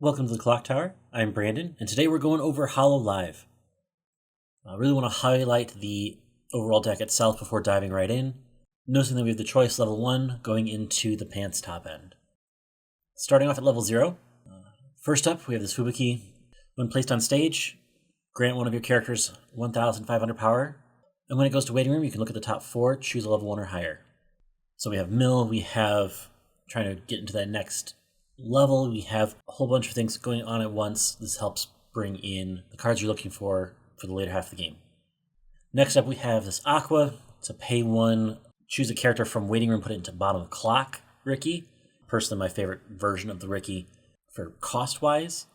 Welcome to the Clock Tower. I'm Brandon, and today we're going over Hololive. I really want to highlight the overall deck itself before diving right in, noticing that we have the choice level 1 going into the pants top end. Starting off at level 0, first up we have this Fubuki. When placed on stage, grant one of your characters 1,500 power, and when it goes to waiting room, you can look at the top 4, choose a level 1 or higher. So we have mill, we have trying to get into that next level, we have a whole bunch of things going on at once. This helps bring in the cards you're looking for the later half of the game. Next up we have this Aqua. It's a pay 1, choose a character from waiting room, put it into bottom of clock Ricky. Personally my favorite version of the Ricky for cost wise.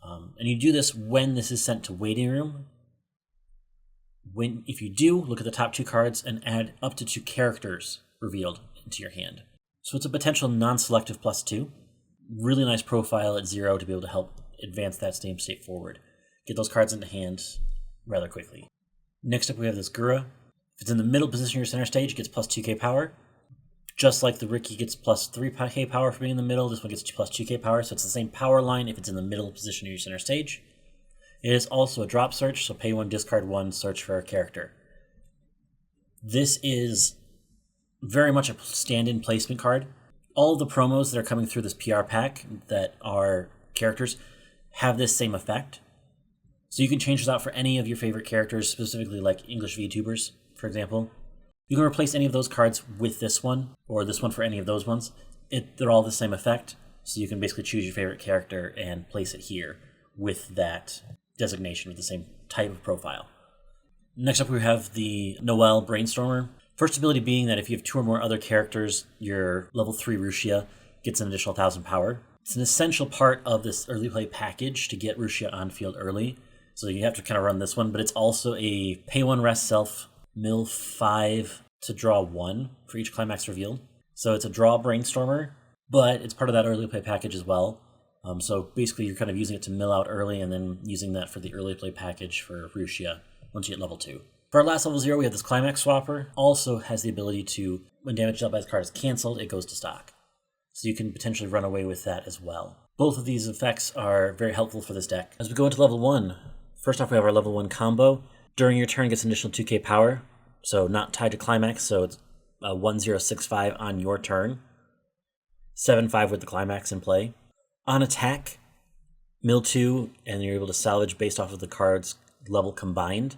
And you do this when this is sent to waiting room. If you do, look at the top 2 cards and add up to 2 characters revealed into your hand. So it's a potential non-selective +2. Really nice profile at 0 to be able to help advance that same state forward. Get those cards into hand rather quickly. Next up we have this Gura. If it's in the middle position of your center stage, it gets +2k power. Just like the Ricky gets +3k power for being in the middle, this one gets +2k power, so it's the same power line if it's in the middle position of your center stage. It is also a drop search, so pay 1, discard 1, search for a character. This is very much a stand-in placement card. All of the promos that are coming through this PR pack that are characters have this same effect. So you can change this out for any of your favorite characters, specifically like English VTubers, for example. You can replace any of those cards with this one, or this one for any of those ones. They're all the same effect, so you can basically choose your favorite character and place it here with that designation, with the same type of profile. Next up we have the Noel Brainstormer. First ability being that if you have 2 or more other characters, your level 3 Rushia gets an additional 1,000 power. It's an essential part of this early play package to get Rushia on field early, so you have to kind of run this one, but it's also a pay 1 rest self, mill 5 to draw 1 for each climax revealed. So it's a draw Brainstormer, but it's part of that early play package as well. So basically you're kind of using it to mill out early and then using that for the early play package for Rushia once you hit level 2. For our last level 0, we have this Climax Swapper. Also has the ability to, when damage dealt by this card is cancelled, it goes to stock. So you can potentially run away with that as well. Both of these effects are very helpful for this deck. As we go into level 1, first off we have our level 1 combo. During your turn gets an additional 2k power, so not tied to Climax, so it's 1065 on your turn. 75 with the Climax in play. On attack, mill 2, and you're able to salvage based off of the card's level combined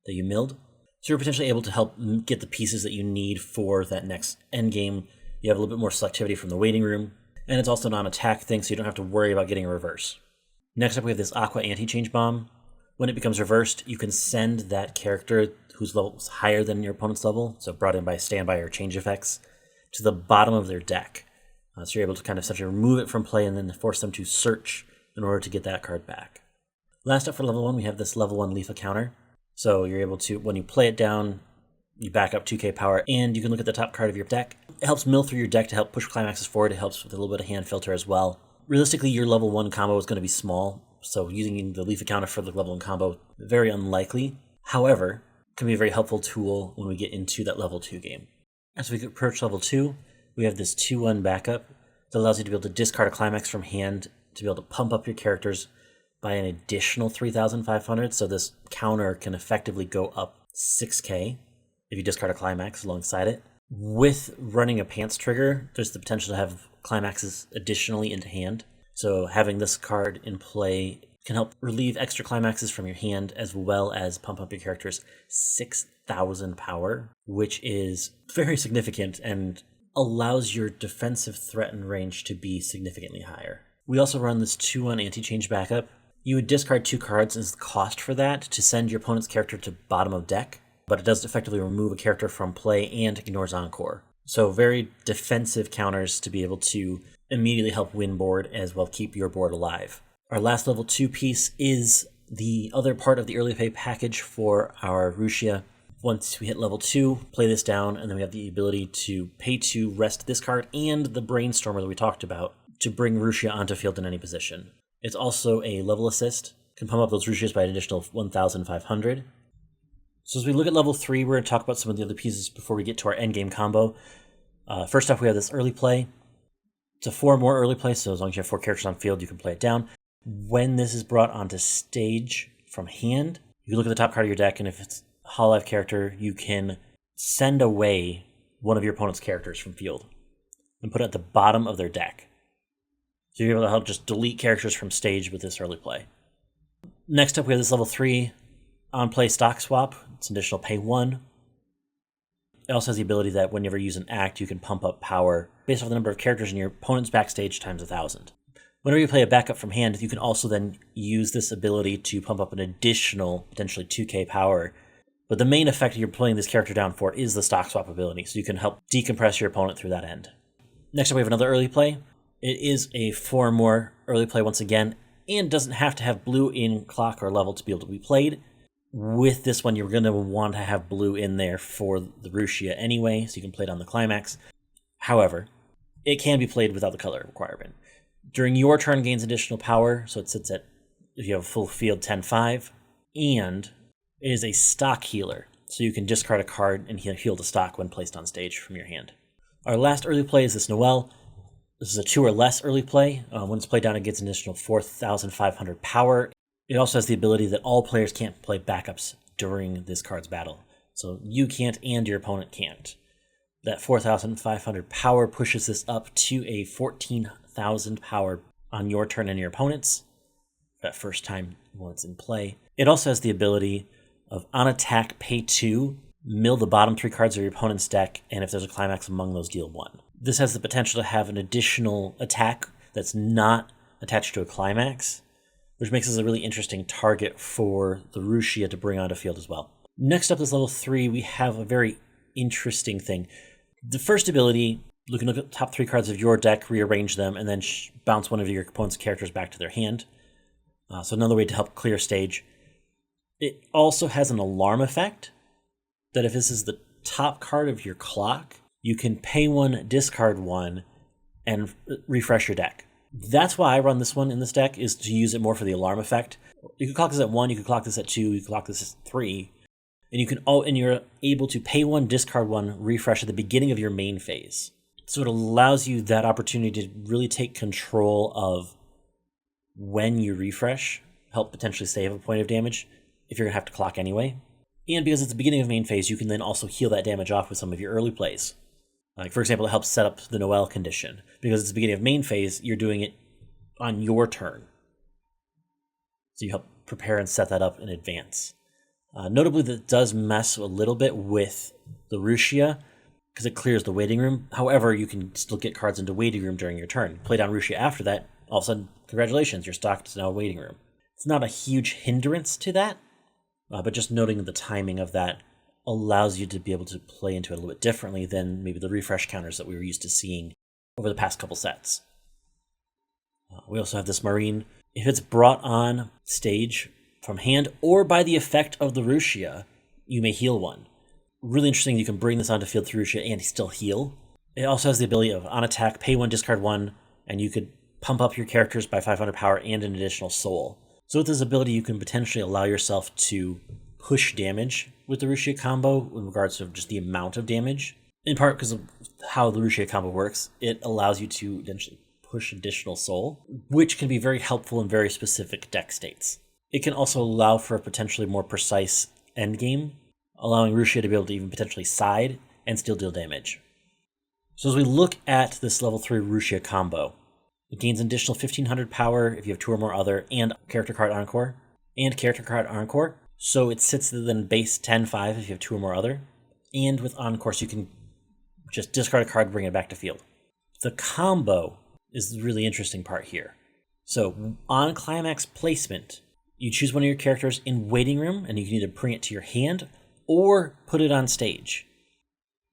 that you milled. So you're potentially able to help get the pieces that you need for that next endgame. You have a little bit more selectivity from the waiting room, and it's also a non-attack thing, so you don't have to worry about getting a reverse. Next up we have this Aqua Anti-Change Bomb. When it becomes reversed, you can send that character whose level is higher than your opponent's level, so brought in by standby or change effects, to the bottom of their deck. So you're able to kind of essentially remove it from play and then force them to search in order to get that card back. Last up for level 1, we have this level 1 Leafa counter. So you're able to, when you play it down, you back up 2k power, and you can look at the top card of your deck. It helps mill through your deck to help push climaxes forward. It helps with a little bit of hand filter as well. Realistically, your level 1 combo is going to be small, so using the Leafa counter for the level 1 combo, very unlikely. However, it can be a very helpful tool when we get into that level 2 game. As we approach level 2, we have this 2-1 backup that allows you to be able to discard a climax from hand to be able to pump up your characters by an additional 3,500, so this counter can effectively go up 6k if you discard a climax alongside it. With running a pants trigger, there's the potential to have climaxes additionally into hand, so having this card in play can help relieve extra climaxes from your hand as well as pump up your character's 6,000 power, which is very significant and allows your defensive threat and range to be significantly higher. We also run this 2-1 anti-change backup. You would discard 2 cards as the cost for that to send your opponent's character to bottom of deck, but it does effectively remove a character from play and ignores Encore. So very defensive counters to be able to immediately help win board as well keep your board alive. Our last level 2 piece is the other part of the early play package for our Rushia. Once we hit level 2, play this down, and then we have the ability to pay 2, rest this card, and the Brainstormer that we talked about to bring Rushia onto field in any position. It's also a level assist, can pump up those Rushias by an additional 1,500. So as we look at level 3, we're going to talk about some of the other pieces before we get to our endgame combo. First off, we have this early play. It's a 4 more early play, so as long as you have 4 characters on field, you can play it down. When this is brought onto stage from hand, you look at the top card of your deck, and if it's a Hololive character, you can send away one of your opponent's characters from field and put it at the bottom of their deck. So you're able to help just delete characters from stage with this early play. Next up, we have this level 3 on-play stock swap. It's an additional pay 1. It also has the ability that whenever you use an act, you can pump up power based off the number of characters in your opponent's backstage times 1,000. Whenever you play a backup from hand, you can also then use this ability to pump up an additional, potentially 2k power. But the main effect you're playing this character down for is the stock swap ability, so you can help decompress your opponent through that end. Next up, we have another early play. It is a 4 more early play once again, and doesn't have to have blue in clock or level to be able to be played. With this one, you're going to want to have blue in there for the Ruchia anyway, so you can play it on the Climax. However, it can be played without the color requirement. During your turn, gains additional power, so it sits at, if you have a full field, 10-5, and it is a stock healer, so you can discard a card and heal the stock when placed on stage from your hand. Our last early play is this Noel. This is a 2 or less early play. When it's played down, it gets an additional 4,500 power. It also has the ability that all players can't play backups during this card's battle. So you can't and your opponent can't. That 4,500 power pushes this up to a 14,000 power on your turn and your opponent's. That first time when it's in play. It also has the ability of on attack, pay 2, mill the bottom 3 cards of your opponent's deck, and if there's a climax among those, deal 1. This has the potential to have an additional attack that's not attached to a climax, which makes this a really interesting target for the Ruchia to bring onto field as well. Next up is level 3, we have a very interesting thing. The first ability, you can look at the top 3 cards of your deck, rearrange them, and then bounce one of your opponent's characters back to their hand. So another way to help clear stage. It also has an alarm effect, that if this is the top card of your clock, you can pay 1, discard 1, and refresh your deck. That's why I run this one in this deck, is to use it more for the alarm effect. You can clock this at 1, you can clock this at 2, you can clock this at 3, and you're able to pay 1, discard 1, refresh at the beginning of your main phase. So it allows you that opportunity to really take control of when you refresh, help potentially save a point of damage if you're going to have to clock anyway. And because it's the beginning of main phase, you can then also heal that damage off with some of your early plays. Like, for example, it helps set up the Noel condition. Because it's the beginning of main phase, you're doing it on your turn. So you help prepare and set that up in advance. Notably, that does mess a little bit with the Ruchia, because it clears the waiting room. However, you can still get cards into waiting room during your turn. Play down Ruchia after that, all of a sudden, congratulations, your stock is now waiting room. It's not a huge hindrance to that, but just noting the timing of that allows you to be able to play into it a little bit differently than maybe the refresh counters that we were used to seeing over the past couple sets. We also have this Marine. If it's brought on stage from hand or by the effect of the Ruchia, you may heal 1. Really interesting, you can bring this onto field through Ruchia and still heal. It also has the ability of on attack, pay 1, discard 1, and you could pump up your characters by 500 power and an additional soul. So with this ability, you can potentially allow yourself to push damage with the Ruchia combo in regards to just the amount of damage. In part because of how the Ruchia combo works, it allows you to potentially push additional soul, which can be very helpful in very specific deck states. It can also allow for a potentially more precise endgame, allowing Ruchia to be able to even potentially side and still deal damage. So as we look at this level 3 Ruchia combo, it gains an additional 1,500 power if you have 2 or more other, and character card encore, So it sits then base 10-5 if you have 2 or more other, and with encore, so you can just discard a card, bring it back to field. The combo is the really interesting part here. So on Climax Placement, you choose one of your characters in waiting room, and you can either bring it to your hand or put it on stage.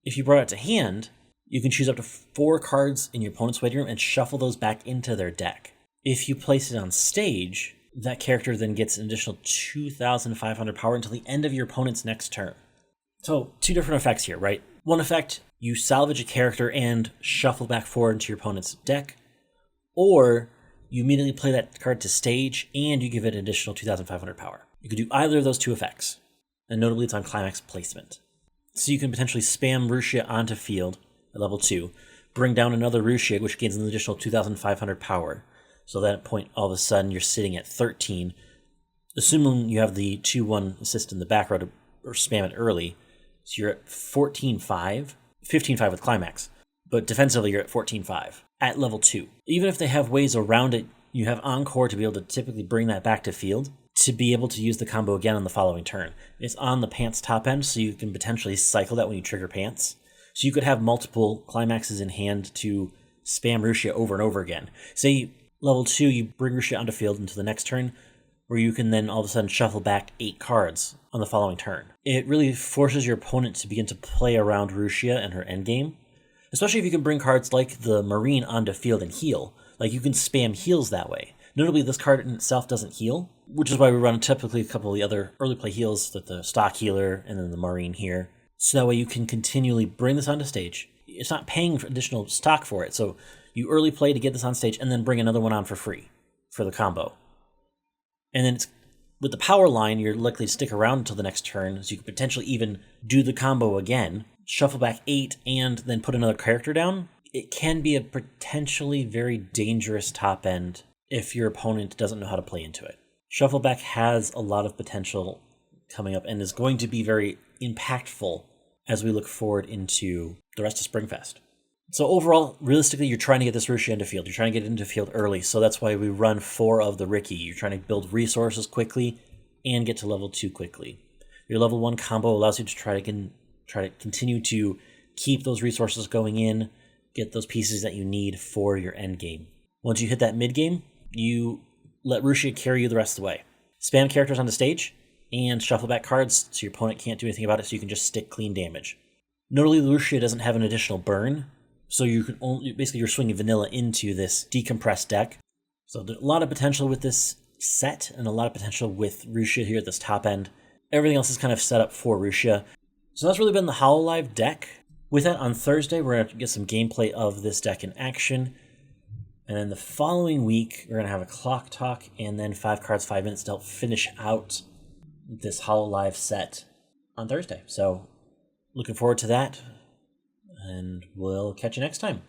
If you brought it to hand, you can choose up to 4 cards in your opponent's waiting room and shuffle those back into their deck. If you place it on stage, that character then gets an additional 2,500 power until the end of your opponent's next turn. So 2 different effects here, right? One effect, you salvage a character and shuffle back 4 into your opponent's deck, or you immediately play that card to stage and you give it an additional 2,500 power. You can do either of those 2 effects, and notably it's on Climax Placement. So you can potentially spam Ruchia onto field at level 2, bring down another Rushia, which gains an additional 2,500 power. So at that point, all of a sudden, you're sitting at 13. Assuming you have the 2-1 assist in the back row to or spam it early, so you're at 14-5, 15-5 with Climax. But defensively, you're at 14-5 at level 2. Even if they have ways around it, you have Encore to be able to typically bring that back to field to be able to use the combo again on the following turn. It's on the Pants top end, so you can potentially cycle that when you trigger Pants. So you could have multiple Climaxes in hand to spam Rushia over and over again. Say level 2, you bring Rushia onto field until the next turn, where you can then all of a sudden shuffle back 8 cards on the following turn. It really forces your opponent to begin to play around Rushia and her endgame, especially if you can bring cards like the Marine onto field and heal. Like, you can spam heals that way. Notably, this card in itself doesn't heal, which is why we run typically a couple of the other early play heals, that the stock healer and then the Marine here. So that way you can continually bring this onto stage. It's not paying for additional stock for it, so you early play to get this on stage and then bring another one on for free for the combo. And then with the power line, you're likely to stick around until the next turn, so you could potentially even do the combo again, shuffle back 8, and then put another character down. It can be a potentially very dangerous top end if your opponent doesn't know how to play into it. Shuffleback has a lot of potential coming up and is going to be very impactful as we look forward into the rest of Springfest. So overall, realistically, you're trying to get this Rushia into field. You're trying to get it into field early, so that's why we run 4 of the Ricky. You're trying to build resources quickly and get to level 2 quickly. Your level 1 combo allows you to try to continue to keep those resources going in, get those pieces that you need for your end game. Once you hit that mid game, you let Rushia carry you the rest of the way. Spam characters on the stage and shuffle back cards so your opponent can't do anything about it, so you can just stick clean damage. Notably, Rushia doesn't have an additional burn, so you can only basically you're swinging vanilla into this decompressed deck. So there's a lot of potential with this set and a lot of potential with Rushia here at this top end. Everything else is kind of set up for Rushia. So that's really been the Hololive deck. With that, on Thursday, we're going to get some gameplay of this deck in action. And then the following week, we're going to have a clock talk and then 5 cards, 5 minutes to help finish out this Hololive set on Thursday. So looking forward to that, and we'll catch you next time.